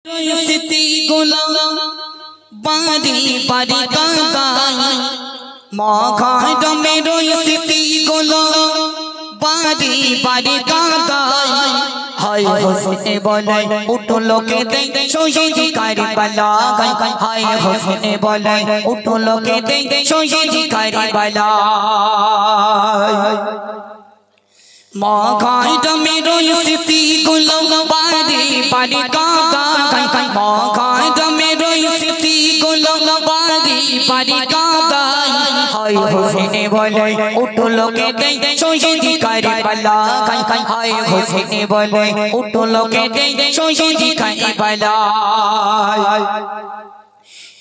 सिती गुलाम बारी बारी कांगाई मौखाड में रोई सिती गुलाम बारी बारी कांगाई हाय हुस्ने बोले उठो लोके दे शहीद करबला हाय हुस्ने बोले उठो लोके दे शहीद करबला मौखाड में रोई सिती गुलाम बारी बारी कांगाई मौखाड में रोई सिती गुलाम बारी बारी कांगाई हाय हुस्ने बोले उठो लोके दे शहीद करबला हाय हुस्ने बोले उठो लोके दे शहीद करबला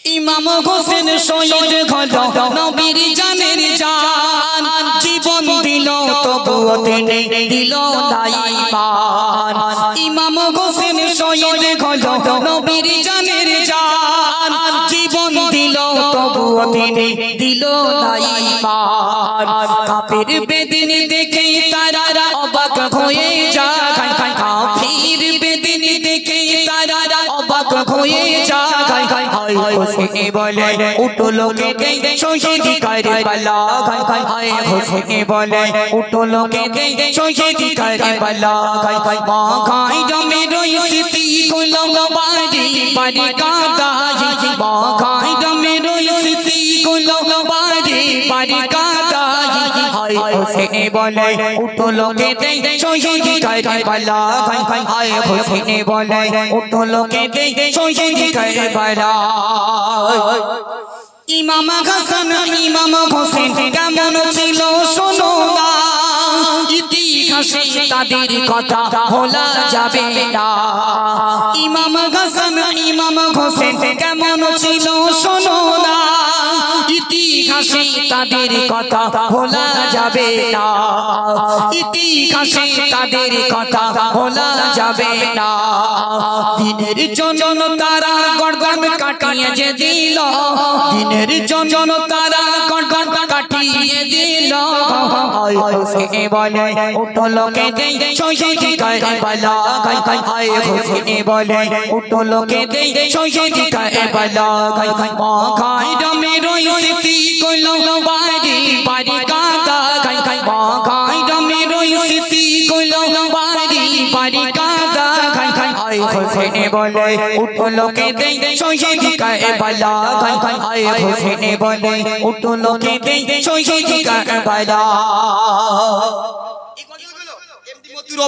इमाम हुसैन शहीद हलो नबीर जाনের জান জীবন দিল তবুও তিনি দিল না ঈমান ইমাম হোসেন শহীদ হলো নবীর জানের জান জীবন দিল তবুও তিনি দিল না ঈমান কাফির বেদিন দেখে তারা অবাক হয়ে যায় কাফির বেদিন দেখে তারা অবাক হয়ে যায় हाय हुस्ने बोले उठो लोके दे शहीद करबला हाय हुस्ने बोले उठो लोके दे शहीद करबला मौखाड में रोई सिती गुलाम बारी बारी कांगाई मौखाड में रोई सिती गुलाम बारी बारी कांगाई हाय हुस्ने बोले उठो लोके दे शहीद करबला हाय हुस्ने बोले उठो लोके दे शहीद करबला इमाम हसन इमाम হোসেন কেমন ছিল শোনো না ইতিহাসে তাদের কথা ভোলা যাবে না ইমাম হাসান ইমাম হোসেন কেমন ছিল শোনো না ইতিহাসে তাদের কথা ভোলা যাবে না ইতিহাসে তাদের কথা ভোলা যাবে না দিনের জন্য তারা গর্দান কাটিয়ে যে দিল দিনের জন্য তারা গর্দান কাটিয়ে দিল হায় হুসনে বলে উঠো লোকে দে শহীদ করবলা হায় হুসনে বলে উঠো লোকে দে শহীদ করবলা মৌখাড में रोई सिती गुलाम बारी बारी कांगाई मौखाड में रोई सिती गुलाम बारी बारी कांगाई हाय हुस्ने बोले उठो लोके दे शहीद करबला हाय हुस्ने बोले उठो लोके दे शहीद करबला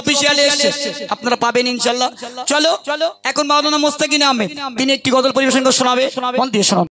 অফিশিয়াল এসেছে আপনারা পাবেন ইনশাআল্লাহ চলো এখন মাওলানা মুস্তাকিন আহমেদ তিনি একটি গজল পরিবেশন করে শোনাবে মন দিয়ে শোনান